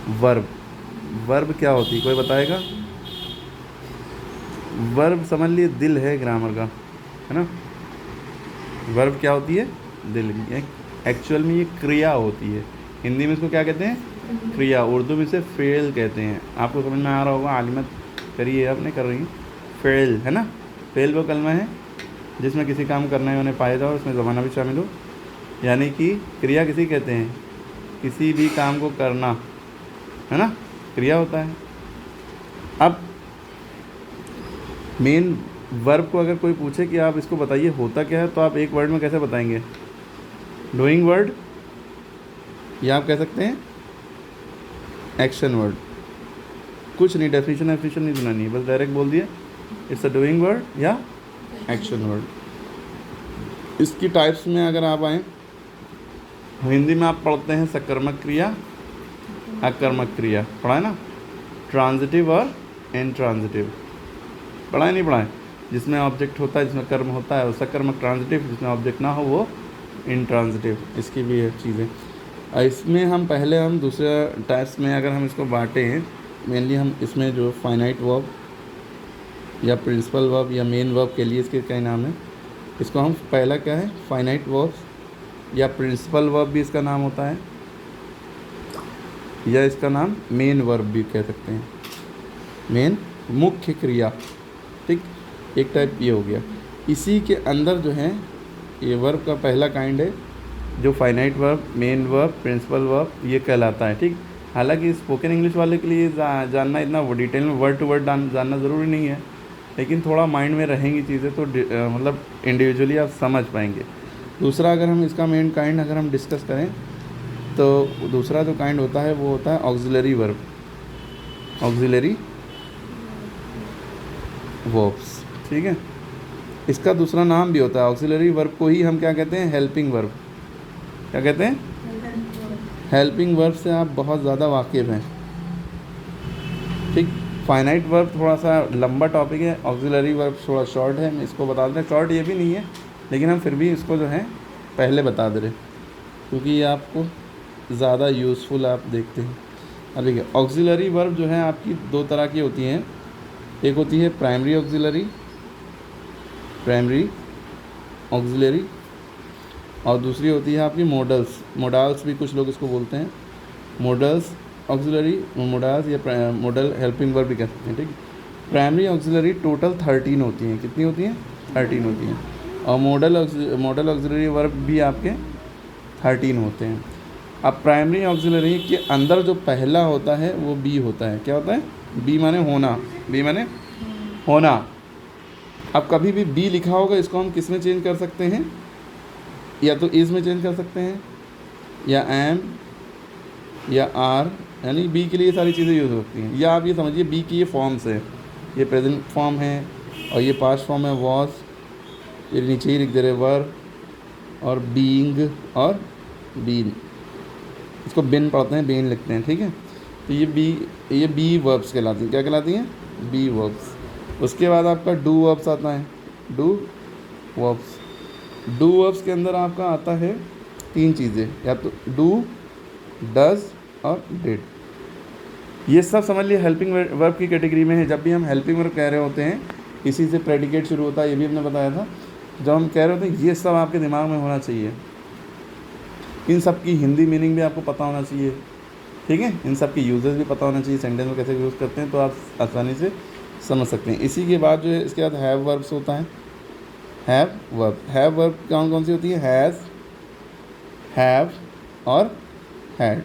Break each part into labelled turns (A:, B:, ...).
A: Verb, verb क्या होती है, कोई बताएगा? वर्ब समझ लिए दिल है ग्रामर का, है ना। वर्ब क्या होती है? दिल। एक्चुअल में ये क्रिया होती है। हिंदी में इसको क्या कहते हैं? क्रिया। उर्दू में इसे फ़ेल कहते हैं। आपको समझ में आ रहा होगा, आलिमत करिए, आपने कर रही हैं। फ़ेल है ना। फ़ेल वो कलमा है जिसमें किसी काम करने होने पाए जाओ, उसमें ज़माना भी शामिल हो, यानी कि क्रिया किसी कहते हैं किसी भी काम को करना, है ना, क्रिया होता है। अब मेन वर्ब को अगर कोई पूछे कि आप इसको बताइए होता क्या है, तो आप एक वर्ड में कैसे बताएंगे? डूइंग वर्ड, या आप कह सकते हैं एक्शन वर्ड। कुछ नहीं, डेफिनेशन नहीं सुनानी है, बस डायरेक्ट बोल दिया इट्स अ डूइंग वर्ड या एक्शन वर्ड। इसकी टाइप्स में अगर आप आएँ, हिंदी में आप पढ़ते हैं सकर्मक क्रिया, अकर्मक क्रिया, पढ़ा है ना, ट्रांजिटिव और इनट्रांजिटिव, पढ़ा है नहीं पढ़ा है? जिसमें ऑब्जेक्ट होता है, जिसमें कर्म होता है वो सकर्मक ट्रांजिटिव, जिसमें ऑब्जेक्ट ना हो वो इनट्रांजिटिव। इसकी भी है चीज़ें। इसमें हम पहले हम दूसरे टाइप्स में अगर हम इसको बांटें, मेनली हम इसमें जो फाइनाइट वर्ब या प्रिंसिपल वर्ब या मेन वर्ब के लिए इसके क्या नाम है, इसको हम पहला क्या है, फाइनाइट वर्ब या प्रिंसिपल वर्ब भी इसका नाम होता है, या इसका नाम मेन वर्ब भी कह सकते हैं, मेन मुख्य क्रिया। ठीक, एक टाइप ये हो गया। इसी के अंदर जो है ये वर्ब का पहला काइंड है जो finite verb, main verb, principal verb ये कहलाता है। ठीक, हालांकि स्पोकन इंग्लिश वाले के लिए जानना इतना डिटेल में वर्ड टू वर्ड जानना ज़रूरी नहीं है, लेकिन थोड़ा माइंड में रहेंगी चीज़ें तो मतलब इंडिविजुअली आप समझ पाएंगे। दूसरा अगर हम इसका मेन काइंड अगर हम डिस्कस करें तो दूसरा जो काइंड होता है वो होता है ऑक्सिलरी वर्ब, ऑक्सिलरी वर्ब्स। ठीक है, इसका दूसरा नाम भी होता है ऑक्सिलरी वर्ब को ही हम क्या कहते हैं, हेल्पिंग वर्ब। क्या कहते हैं? हेल्पिंग वर्ब से आप बहुत ज़्यादा वाकिफ़ हैं। ठीक, फाइनाइट वर्ब थोड़ा सा लंबा टॉपिक है, ऑक्सिलरी वर्ब थोड़ा शॉर्ट है, इसको बता दें। शॉर्ट ये भी नहीं है, लेकिन हम फिर भी इसको जो है पहले बता दे रहे क्योंकि ये आपको ज़्यादा यूज़फुल आप देखते हैं। अब देखिए, ऑक्सिलरी वर्ब जो है आपकी दो तरह की होती हैं। एक होती है प्राइमरी ऑक्सिलरी, प्राइमरी ऑक्सिलरी, और दूसरी होती है आपकी मॉडल्स, मोडाल्स भी कुछ लोग इसको बोलते हैं, मॉडल्स ऑक्सिलरी, मोडाल्स या मॉडल हेल्पिंग वर्ब भी कह सकते हैं। ठीक, प्राइमरी ऑक्सिलरी टोटल 13 होती हैं। कितनी होती हैं? 13 होती हैं। और मॉडल ऑक्सिलरी वर्ब भी आपके 13 होते हैं। अब प्राइमरी ऑक्सिलरी के अंदर जो पहला होता है वो बी होता है। क्या होता है? बी माने होना, बी माने होना। अब कभी भी बी लिखा होगा, इसको हम किस में चेंज कर सकते हैं? या तो इज़ में चेंज कर सकते हैं, या एम, या आर, यानी बी के लिए सारी चीज़ें यूज़ होती हैं। या आप ये समझिए बी की ये फॉर्म्स है, ये प्रेजेंट फॉर्म है और ये पास्ट फॉर्म है वॉज, ये नीचे ही लिख दे रहे वर, और बीइंग और बीन, इसको बिन पढ़ते हैं, बीन लिखते हैं। ठीक है, तो ये बी वर्ब्स कहलाती हैं। क्या कहलाती हैं? Be verbs. उसके बाद आपका डू वर्ब्स आता है, डू वर्ब्स। डू वर्ब्स के अंदर आपका आता है 3 चीज़ें, या तो डू, डज और डिड। ये सब समझ लिए हेल्पिंग वर्ब की कैटेगरी में है। जब भी हम हेल्पिंग वर्ब कह रहे होते हैं, इसी से प्रेडिकेट शुरू होता है, ये भी हमने बताया था। जब हम कह रहे होते हैं, ये सब आपके दिमाग में होना चाहिए। इन सब की हिंदी मीनिंग भी आपको पता होना चाहिए। ठीक है, इन सब की यूजेस भी पता होना चाहिए, सेंटेंस में कैसे यूज़ करते हैं, तो आप आसानी से समझ सकते हैं। इसी के बाद जो है इसके बाद हैव वर्ब्स होता है। हैव वर्ब कौन कौन सी होती है? हैज़, हैव और हैड,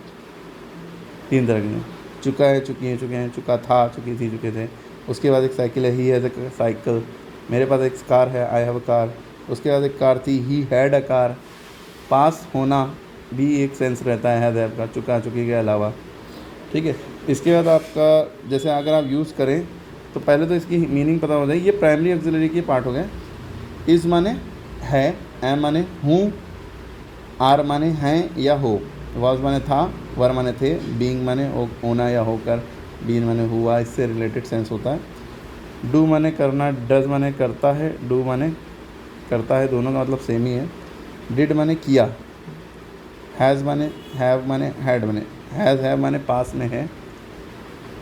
A: 3 तरह की। चुका है, चुकी हैं, चुके हैं, चुका था, चुकी थी, चुके थे। उसके बाद एक साइकिल है, ही हैज़ अ साइकिल। मेरे पास एक कार है, आई हैव अ कार। उसके बाद एक कार थी, ही हैड अ कार। पास होना भी एक सेंस रहता है हैज़ हैव का, चुका चुकी के अलावा। ठीक है, इसके बाद आपका जैसे अगर आप यूज़ करें तो पहले तो इसकी मीनिंग पता हो जाए। ये प्राइमरी ऑक्सिलरी के पार्ट हो गए। इज़ माने है, एम माने हूँ, आर माने हैं या हो, वॉज माने था, वर माने थे, बीइंग माने होना या होकर, बीन माने हुआ, इससे रिलेटेड सेंस होता है। डू माने करना, डज माने करता है, डू माने करता है, दोनों का मतलब सेम ही है। डिड माने किया, हैज़ माने, हैव माने, हैड माने, हैव माने पास में है,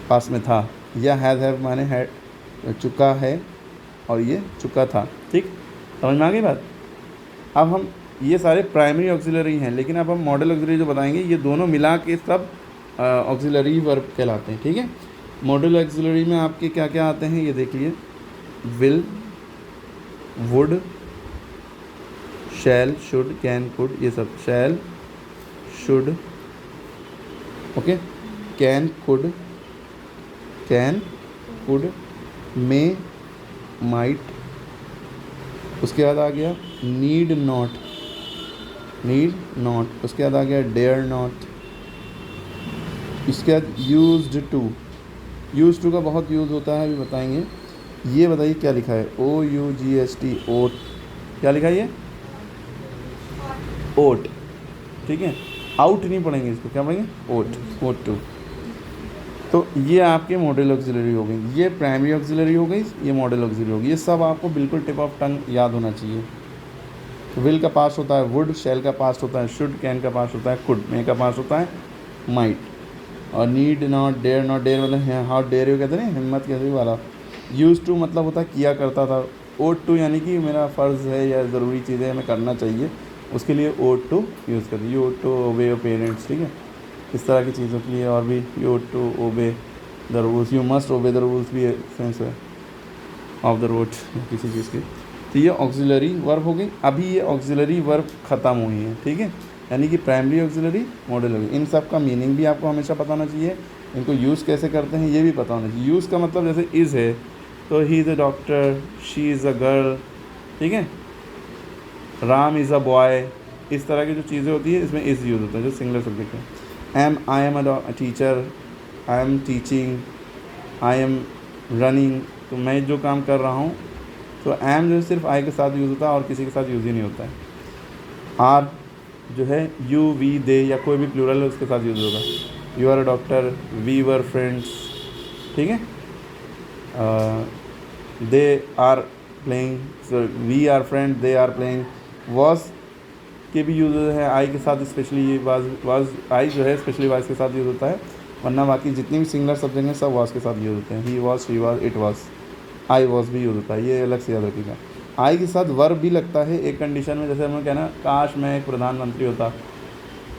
A: पास में था, या हैव माने है चुका है, और ये चुका था। ठीक, समझ में आ गई बात। अब हम ये सारे प्राइमरी ऑक्सिलरी हैं, लेकिन अब हम मॉडल ऑक्सिलरी जो बताएंगे ये दोनों मिला के सब ऑक्सिलरी वर्ब कहलाते हैं। ठीक है, मॉडल ऑक्सिलरी में आपके क्या क्या आते हैं ये देखिए, will, would, shall, should, can, could, ये सब। Shall, should, okay, can, could, may, might, उसके बाद आ गया नीड नॉट, उसके बाद आ गया डेयर नॉट, इसके बाद यूज्ड टू का बहुत यूज़ होता है, अभी बताएंगे। ये बताइए क्या लिखा है, OUGHT, ओट, क्या लिखा है ये, ओट। ठीक है, आउट नहीं पढ़ेंगे इसको, क्या पढ़ेंगे, ओट टू। तो ये आपके मॉडल ऑक्सिलरी हो गई, ये प्राइमरी ऑक्सिलरी हो गई, ये मॉडल ऑक्सिलरी हो गई। ये सब आपको बिल्कुल टिप ऑफ टंग याद होना चाहिए। तो विल का पास होता है वुड, शैल का पास होता है शुड, कैन का पास होता है कुड, मे का पास होता है माइट, और नीड नॉट, डेयर मतलब हाउ डेयर यू कहते हैं ना, हिम्मत कैसे वाला। यूज टू मतलब होता है किया करता था। ओट टू यानी कि मेरा फ़र्ज़ है या ज़रूरी चीज़ है, हमें करना चाहिए, उसके लिए ओट टू यूज़ करते हैं। You ought to obey your parents, ठीक है, इस तरह की चीज़ों के लिए। और भी you ought to obey the rules, you must obey the rules भी सेंस है ऑफ द रोड किसी चीज़ की। तो ये ऑक्सिलरी वर्ब हो गई। अभी ये ऑक्सिलरी वर्ब ख़त्म हुई है, ठीक है, यानी कि प्राइमरी ऑक्सिलरी, मॉडल हो गई। इन सब का मीनिंग भी आपको हमेशा पता होना चाहिए, इनको यूज़ कैसे करते हैं ये भी पता होना चाहिए। यूज़ का मतलब जैसे इज़ है तो ही is a doctor, she is a girl, ठीक है, राम इज़ अ बॉय, इस तरह की जो चीज़ें होती है इसमें इज़ यूज़ होता है जो सिंगुलर सब्जेक्ट है। I am a teacher, I am teaching, I am running, तो मैं जो काम कर रहा हूँ, तो एम जो है सिर्फ आई के साथ यूज़ होता है और किसी के साथ यूज़ ही नहीं होता है। आर जो है यू, वी, दे या कोई भी प्लूरल है उसके साथ यूज़ होगा। You are a doctor, we were friends, ठीक है, they are playing, we are friend, they are playing. Was के भी यूज़ है आई के साथ, स्पेशली वाज आई जो है स्पेशली वाज के साथ यूज़ होता है, वरना बाकी जितनी भी सिंगुलर सब्जेक्ट हैं सब वाज के साथ यूज़ होते हैं। He was, she was, it was, I was भी यूज़ होता है, ये अलग से याद रखिएगा। आई के साथ वर्ब भी लगता है एक कंडीशन में, जैसे हमें कहना काश मैं एक प्रधानमंत्री होता,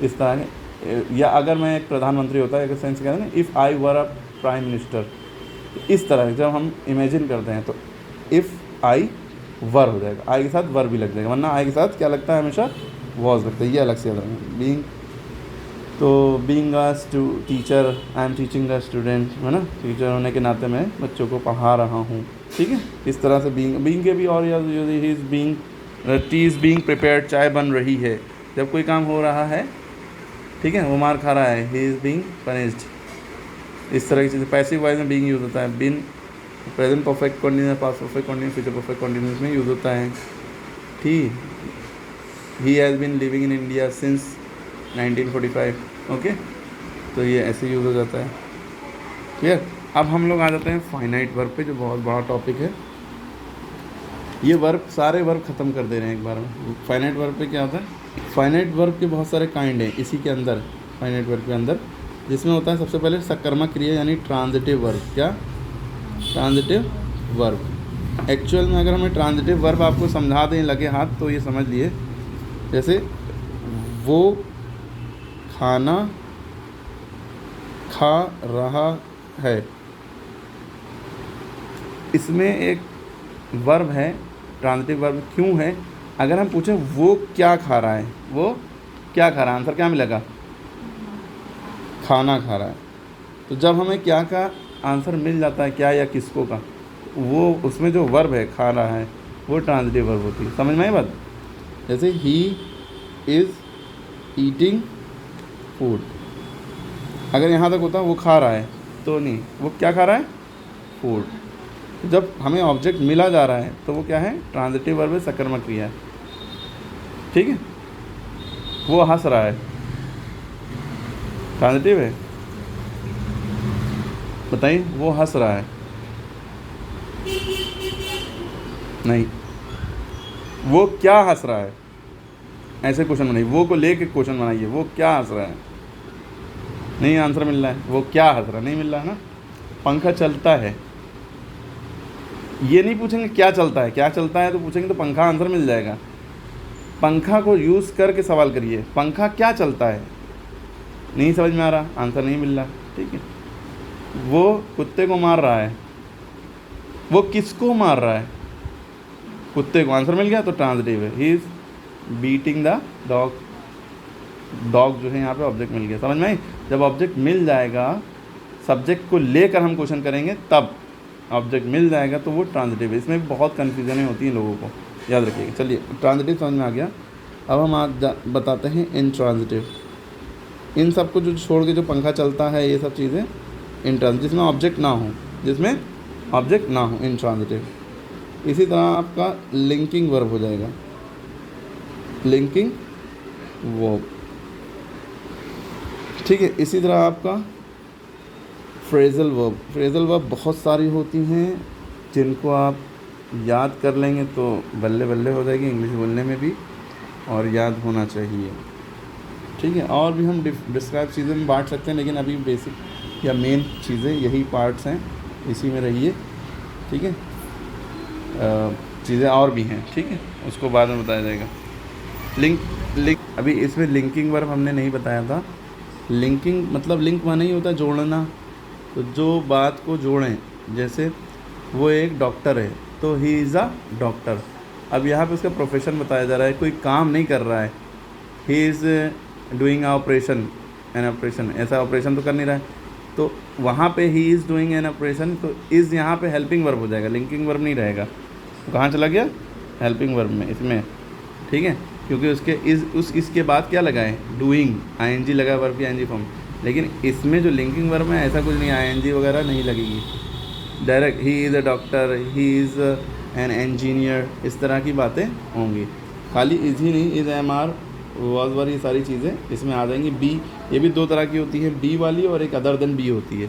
A: इस तरह के, या अगर मैं एक प्रधानमंत्री होता, एक सेंस कहते हैं ना, if I were a prime minister, इस तरह जब हम इमेजिन करते हैं तो इफ़ आई वर हो जाएगा, आई के साथ वर भी लग जाएगा, वरना आई के साथ क्या लगता है हमेशा, वॉज लगता है, ये अलग से याद रखें। बीइंग, तो being a teacher, I am teaching the student, है ना, टीचर होने के नाते मैं बच्चों को पढ़ा रहा हूँ, ठीक है, इस तरह से बीइंग के भी और याद, he is being, T is being prepared, चाय बन रही है, जब कोई काम हो रहा है, ठीक है, वो मार खा रहा है, ही इज़ बीइंग पनिश्ड, इस तरह की चीज़ें। पैसिव वॉइस में बीइंग यूज़ होता है, been present perfect continuous, past perfect continuous, future perfect continuous में यूज़ होता है। ठीक, he has been living in India since 1945, okay, तो ये ऐसे यूज़ हो जाता है। क्लियर। अब हम लोग आ जाते हैं फाइनाइट वर्ब पे, जो बहुत बड़ा टॉपिक है। ये वर्ब, सारे वर्ब ख़त्म कर दे रहे हैं एक बार में। फाइनाइट वर्ब पे क्या होता है, फाइनाइट वर्ब के बहुत सारे काइंड हैं इसी के अंदर, फाइनाइट वर्ब के अंदर, जिसमें होता है सबसे पहले सकर्मक क्रिया यानी ट्रांजिटिव वर्ब। क्या, ट्रांजिटिव वर्ब। एक्चुअल में अगर हमें ट्रांजिटिव वर्ब आपको समझा दें लगे हाथ तो ये समझ लिए, जैसे वो खाना खा रहा है, इसमें एक वर्ब है, ट्रांजिटिव वर्ब क्यों है। अगर हम पूछें वो क्या खा रहा है, वो क्या खा रहा है, आंसर क्या मिलेगा, खाना खा रहा है। तो जब हमें क्या का आंसर मिल जाता है, क्या या किसको का, वो उसमें जो वर्ब है खा रहा है वो ट्रांजिटिव वर्ब होती है। समझ में आई बात। जैसे ही इज़ ईटिंग फूड, अगर यहाँ तक होता वो खा रहा है तो नहीं, वो क्या खा रहा है, फूड। जब हमें ऑब्जेक्ट मिला जा रहा है तो वो क्या है, ट्रांजिटिव वर्ब है, सकर्मक क्रिया है, ठीक है। वो हंस रहा है, ट्रांजिटिव है, बताइए, वो हंस रहा है, नहीं, वो क्या हंस रहा है, ऐसे क्वेश्चन बनाइए, वो को लेके क्वेश्चन बनाइए, वो क्या हंस रहा है, नहीं आंसर मिल रहा है, वो क्या हंस रहा, नहीं मिल रहा है ना। पंखा चलता है, ये नहीं पूछेंगे क्या चलता है, क्या चलता है तो पूछेंगे तो पंखा आंसर मिल जाएगा। पंखा को यूज़ करके सवाल करिए, पंखा क्या चलता है, नहीं समझ में आ रहा, आंसर नहीं मिल रहा, ठीक है। वो कुत्ते को मार रहा है, वो किसको मार रहा है, कुत्ते को, आंसर मिल गया तो ट्रांजिटिव है। He is beating the dog, dog जो है यहाँ पे ऑब्जेक्ट मिल गया, समझ में आई। जब ऑब्जेक्ट मिल जाएगा, सब्जेक्ट को लेकर हम क्वेश्चन करेंगे, तब ऑब्जेक्ट मिल जाएगा तो वो ट्रांजिटिव है। इसमें बहुत कन्फ्यूजनें होती हैं लोगों को, याद रखिएगा। चलिए ट्रांजिटिव समझ में आ गया। अब हम आज बताते हैं इंट्रांजिटिव। इन सब को जो छोड़ के जो पंखा चलता है, ये सब चीज़ें इंट्रांजिटिव, जिसमें ऑब्जेक्ट ना हो, जिसमें ऑब्जेक्ट ना हो, इंट्रांजिटिव। इसी तरह आपका लिंकिंग वर्ब हो जाएगा, लिंकिंग वर्ब, ठीक है। इसी तरह आपका फ्रेजल वर्ब, फ्रेजल वर्ब बहुत सारी होती हैं, जिनको आप याद कर लेंगे तो बल्ले बल्ले हो जाएगी इंग्लिश बोलने में भी, और याद होना चाहिए, ठीक है। और भी हम डिस्क्राइब चीज़ें में बांट सकते हैं, लेकिन अभी बेसिक या मेन चीज़ें यही पार्ट्स हैं, इसी में रहिए, ठीक है। चीज़ें और भी हैं, ठीक है, उसको बाद में बताया जाएगा। लिंक अभी इसमें लिंकिंग वर्ब हमने नहीं बताया था। लिंकिंग मतलब लिंक माने ही होता है जोड़ना, तो जो बात को जोड़ें, जैसे वो एक डॉक्टर है तो ही इज़ अ डॉक्टर। अब यहाँ पे उसका प्रोफेशन बताया जा रहा है, कोई काम नहीं कर रहा है, he is doing operation, an operation, ऐसा ऑपरेशन तो कर नहीं रहा है, तो वहाँ पे he is doing an operation, तो इज़ यहाँ पे हेल्पिंग वर्ब हो जाएगा, लिंकिंग वर्ब नहीं रहेगा। तो कहाँ चला गया, हेल्पिंग वर्ब में, इसमें, ठीक है, क्योंकि उसके इसके बाद क्या लगा है, डूइंग, आईएनजी लगा वर्ब की आईएनजी फॉर्म। लेकिन इसमें जो लिंकिंग वर्ब है ऐसा कुछ नहीं, आईएनजी वगैरह नहीं लगेगी, direct he is a doctor, he is an engineer, इस तरह की बातें होंगी। खाली इज़ ही नहीं, is, am are, was were, ये सारी चीज़ें इसमें आ जाएंगी। बी, ये भी दो तरह की होती है, बी वाली और एक अदर देन बी होती है।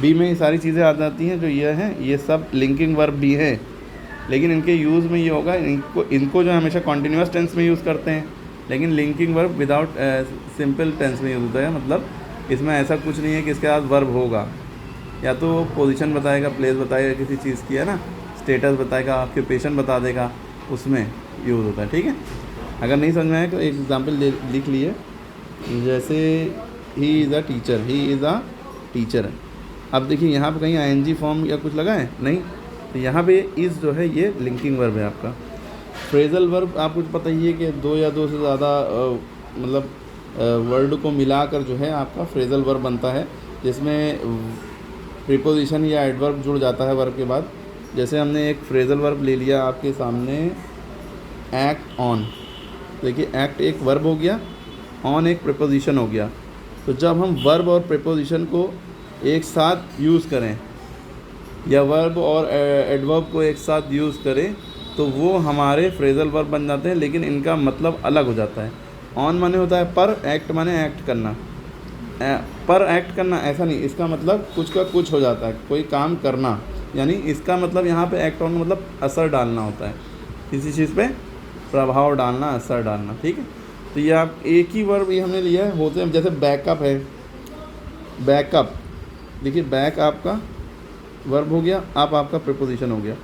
A: बी में ये सारी चीज़ें आ जाती हैं जो ये हैं, ये सब लिंकिंग वर्ब भी हैं, लेकिन इनके यूज़ में ये होगा, इनको जो हमेशा कॉन्टीन्यूअस टेंस में यूज़ करते हैं, लेकिन linking verb without simple tense में यूज़ होता है। मतलब इसमें ऐसा कुछ नहीं है कि इसके बाद वर्ब होगा, या तो पोजीशन बताएगा, प्लेस बताएगा किसी चीज़ की, है ना, स्टेटस बताएगा, ऑक्यूपेशन बता देगा, उसमें यूज़ होता है, ठीक है। अगर नहीं समझ में आए तो एक एग्जाम्पल लिख लिए, जैसे ही is a teacher, he is a teacher. अब देखिए यहाँ पे कहीं आईएनजी फॉर्म या कुछ लगा है नहीं, तो यहाँ पे इज़ जो है ये लिंकिंग वर्ब है आपका। फ्रेजल वर्ब आपको पता ही है कि दो या दो से ज़्यादा मतलब वर्ड को मिलाकर जो है आपका फ्रेजल वर्ब बनता है, जिसमें प्रीपोजिशन या एडवर्ब जुड़ जाता है वर्ब के बाद। जैसे हमने एक फ्रेजल वर्ब ले लिया आपके सामने, एक्ट ऑन, देखिए एक्ट एक वर्ब हो गया, ऑन एक प्रीपोजिशन हो गया। तो जब हम वर्ब और प्रीपोजिशन को एक साथ यूज़ करें, या वर्ब और एडवर्ब को एक साथ यूज़ करें, तो वो हमारे फ्रेजल वर्ब बन जाते हैं, लेकिन इनका मतलब अलग हो जाता है। ऑन माने होता है पर, एक्ट माने एक्ट करना, पर एक्ट करना ऐसा नहीं, इसका मतलब कुछ का कुछ हो जाता है, कोई काम करना, यानी इसका मतलब यहाँ पे एक्ट ऑन मतलब असर डालना होता है, किसी चीज़ पे प्रभाव डालना, असर डालना, ठीक है। तो ये आप एक ही वर्ब ये हमने लिया है, होते हैं जैसे बैकअप है, बैकअप, देखिए बैक आपका वर्ब हो गया, अप आपका प्रीपोजिशन हो गया।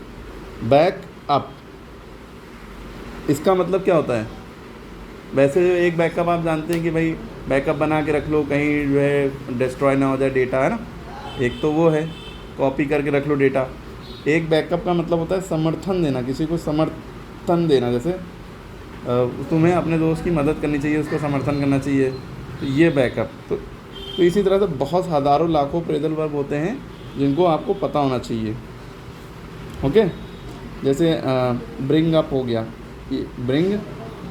A: बैक अप, इसका मतलब क्या होता है, वैसे एक बैकअप आप जानते हैं कि भाई बैकअप बना के रख लो, कहीं जो है डिस्ट्रॉय ना हो जाए डेटा, है ना, एक तो वो है कॉपी करके रख लो डेटा। एक बैकअप का मतलब होता है समर्थन देना, किसी को समर्थन देना, जैसे तुम्हें अपने दोस्त की मदद करनी चाहिए, उसको समर्थन करना चाहिए, तो ये बैकअप। तो इसी तरह से बहुत हज़ारों लाखों फ्रेजल वर्ब होते हैं जिनको आपको पता होना चाहिए, ओके। जैसे ब्रिंग अप हो गया, ये ब्रिंग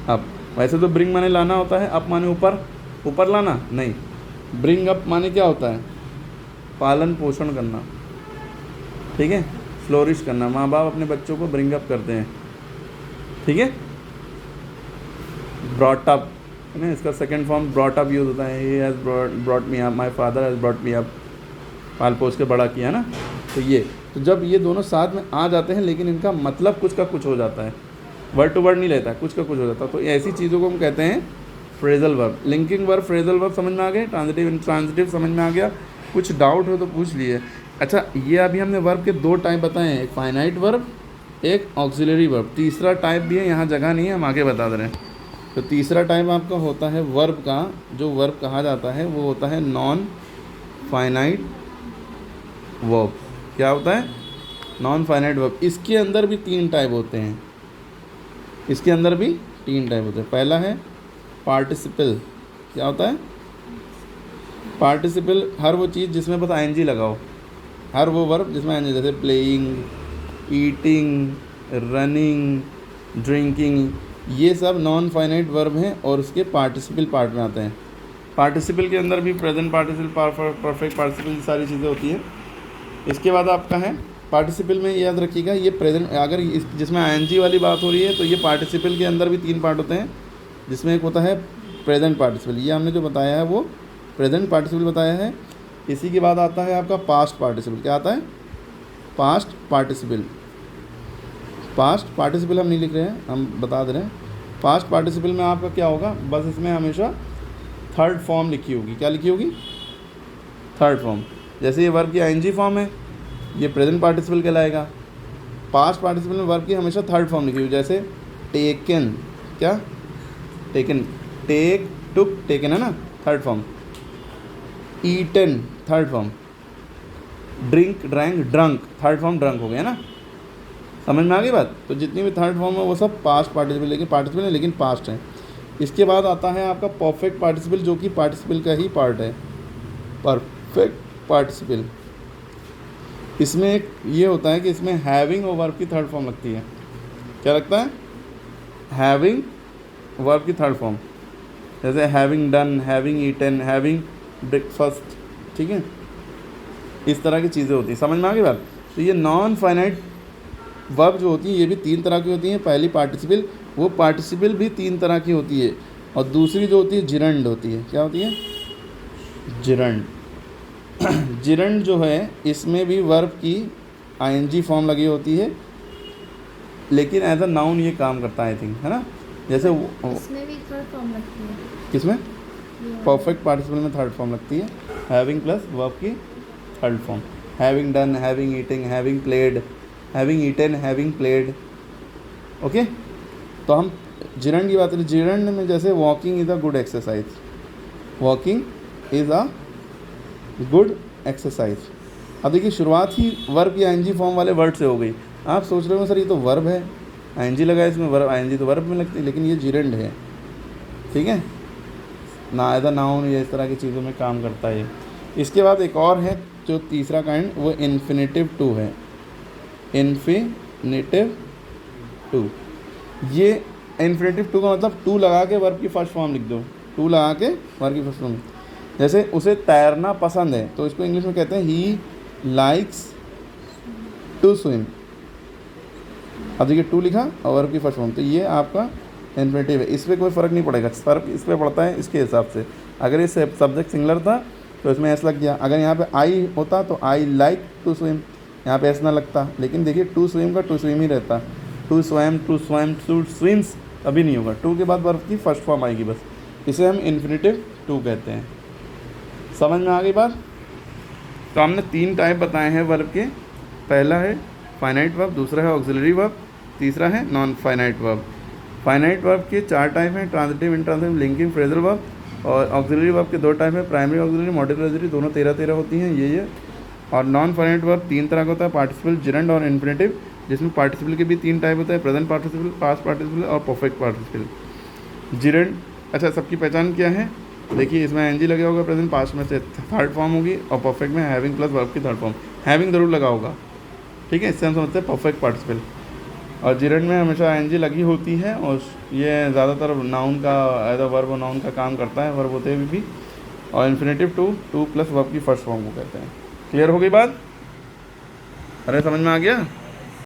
A: अप, वैसे तो ब्रिंग माने लाना होता है, अप माने ऊपर, ऊपर लाना नहीं, ब्रिंग अप माने क्या होता है, पालन पोषण करना, ठीक है, फ्लोरिश करना। माँ बाप अपने बच्चों को ब्रिंग अप करते हैं, ठीक है। ब्रॉट अप है ना, इसका second form brought up use होता है, he has brought me up, my father has brought me up, पाल पोस के बड़ा किया ना। तो ये, तो जब ये दोनों साथ में आ जाते हैं, लेकिन इनका मतलब कुछ का कुछ हो जाता है, वर्ड टू वर्ड नहीं रहता, कुछ का कुछ हो जाता है, तो ऐसी चीज़ों को हम कहते हैं phrasal verb, linking verb, phrasal verb समझ में आ गए, ट्रांजिटिव इंट्रांजिटिव समझ में आ गया, कुछ डाउट हो तो पूछ लिए। अच्छा, ये अभी हमने वर्ब के दो टाइप बताए हैं, एक फाइनाइट वर्ब, एक ऑक्सिलरी वर्ब, तीसरा टाइप भी है, यहाँ जगह नहीं है, हम आगे बता दे रहे हैं। तो तीसरा टाइप आपका होता है वर्ब का, जो वर्ब कहा जाता है वो होता है नॉन फाइनाइट वर्ब। क्या होता है? Non finite verb. इसके अंदर भी तीन टाइप होते हैं, इसके अंदर भी तीन टाइप होते हैं। पहला है पार्टिसिपल। क्या होता है? पार्टिसिपल हर वो चीज़ जिसमें बस आईएनजी लगाओ, हर वो वर्ब जिसमें आईएनजी, जैसे प्लेइंग, ईटिंग, रनिंग, ड्रिंकिंग, ये सब नॉन फाइनाइट वर्ब हैं और उसके पार्टिसिपल पार्ट में आते हैं। पार्टिसिपल के अंदर भी प्रेजेंट पार्टिसिपल, परफेक्ट पार्टिसिपल, सारी चीज़ें होती हैं। इसके बाद आपका है पार्टिसिपल में, याद रखिएगा ये प्रेजेंट, अगर इस जिसमें आईएनजी वाली बात हो रही है तो ये पार्टिसिपल के अंदर भी तीन पार्ट होते हैं, जिसमें एक होता है प्रेजेंट पार्टिसिपल, ये हमने जो बताया है वो प्रेजेंट पार्टिसिपल बताया है। इसी के बाद आता है आपका पास्ट पार्टिसिपल। क्या आता है? Past participle. पास्ट पार्टिसिपल हम नहीं लिख रहे हैं, हम बता दे रहे हैं। पास्ट पार्टिसिपल में आपका क्या होगा, बस इसमें हमेशा थर्ड फॉर्म लिखी होगी। क्या लिखी होगी? Third form. जैसे ये वर्ब की आईएनजी फॉर्म है, ये प्रेजेंट पार्टिसिपल कहलाएगा। पास्ट पार्टिसिपल में वर्ब की हमेशा थर्ड फॉर्म लिखी हुई, जैसे टेकन। क्या? टेकन, टेक, टुक, टेकन है ना, third form. Eaten, third form. Drink, drank, drunk, third form drunk हो गया ना। समझ में आ गई बात? तो जितनी भी थर्ड फॉर्म है वो सब पास्ट पार्टिसिपल, लेकिन पार्टिसिपल है लेकिन पास्ट है। इसके बाद आता है आपका परफेक्ट पार्टिसिपल, जो कि पार्टिसिपल का ही पार्ट है, परफेक्ट पार्टिसिपल। इसमें एक ये होता है कि इसमें हैविंग और वर्ब की थर्ड फॉर्म लगती है। क्या लगता है? हैविंग वर्ब की थर्ड फॉर्म, जैसे having done, having eaten, having breakfast. ठीक है, इस तरह की चीज़ें होती हैं। समझ में आ गई बात? तो ये नॉन फाइनाइट वर्ब जो होती है ये भी तीन तरह की होती हैं। पहली पार्टिसिपल, वो पार्टिसिपल भी तीन तरह की होती है, और दूसरी जो होती है जिरंड होती है। क्या होती है? जिरंड। जिरंड जो है इसमें भी वर्ब की आईएनजी फॉर्म लगी होती है, लेकिन एज अ नाउन ये काम करता है, आई थिंक, है ना। जैसे
B: इसमें भी थर्ड फॉर्म लगती है।
A: किसमें? परफेक्ट पार्टिसिपल में थर्ड फॉर्म लगती है, हैविंग प्लस वर्ब की third form. Having done, having eating, having played, having eaten, having played. Okay, तो हम जिरंड की बात करें। जिरंड में जैसे walking is a good exercise, walking is a good exercise. अब देखिए, शुरुआत ही वर्ब की आईएनजी फॉर्म वाले वर्ड से हो गई। आप सोच रहे हो सर ये तो वर्ब है, आईएनजी लगा है इसमें, वर्ब, आईएनजी तो वर्ब में लगती है, लेकिन ये जिरंड है। ठीक है ना, एज अ नाउन ये इस तरह की चीज़ों में काम करता है। इसके बाद एक और है जो तीसरा काइंड, वो इन्फिनेटिव टू है। इन्फिनेटिव टू, ये इन्फिनेटिव टू का मतलब टू लगा के वर्ब की फर्स्ट फॉर्म लिख दो, टू लगा के वर्ब की फर्स्ट फॉर्म। जैसे उसे तैरना पसंद है तो इसको इंग्लिश में कहते हैं ही लाइक्स टू स्विम। अब देखिए टू लिखा और वर्ब की फर्स्ट फॉर्म, तो ये आपका इन्फिनेटिव है। इस पर कोई फ़र्क नहीं पड़ेगा, फर्क इस पर पड़ता है इसके हिसाब से। अगर ये सब्जेक्ट सिंगुलर था तो इसमें एस लग गया, अगर यहाँ पे आई होता तो आई लाइक टू स्विम, यहाँ पे एस ना लगता। लेकिन देखिए टू स्विम का टू स्विम ही रहता, to swam, to swam, to swims कभी नहीं होगा। टू के बाद वर्ब की फर्स्ट फॉर्म आएगी बस, इसे हम इन्फिनेटिव टू कहते हैं। समझ में आ गई बात? तो हमने तीन टाइप बताए हैं वर्ब के। पहला है फाइनाइट वर्ब, दूसरा है ऑक्सिलरी वर्ब, तीसरा है non finite verb. Finite verb के चार टाइप हैं, transitive, intransitive, linking, phrasal verb. और ऑक्सिलरी वर्ब के दो टाइप हैं, प्राइमरी ऑक्सिलरी, मॉड्यूलर ऑक्सिलरी, दोनों 13-13 होती हैं ये। और नॉन फाइनाइट वर्ब तीन तरह का होता है, पार्टिसिपल, जिरंड और इन्फिनेटिव, जिसमें पार्टिसिपल के भी तीन टाइप होते हैं, प्रेजेंट पार्टिसिपल, पास्ट पार्टिसिपल और परफेक्ट पार्टिसिपल। जिरंड, अच्छा सबकी पहचान क्या है? देखिए इसमें एनजी लगा होगा, प्रेजेंट पास्ट में से थर्ड फॉर्म होगी, और परफेक्ट में हैविंग प्लस वर्ब की थर्ड फॉर्म, हैविंग ज़रूर लगा होगा। ठीक है, इससे हम समझते हैं परफेक्ट पार्टिसिपल। और जिरंड में हमेशा एनजी लगी होती है, और ये ज़्यादातर नाउन का एज अ वर्ब और नाउन का काम करता है, वर्ब होते हुए भी। और इन्फिनेटिव टू प्लस वर्ब की फर्स्ट फॉर्म को कहते हैं। क्लियर हो गई बात? अरे समझ में आ गया?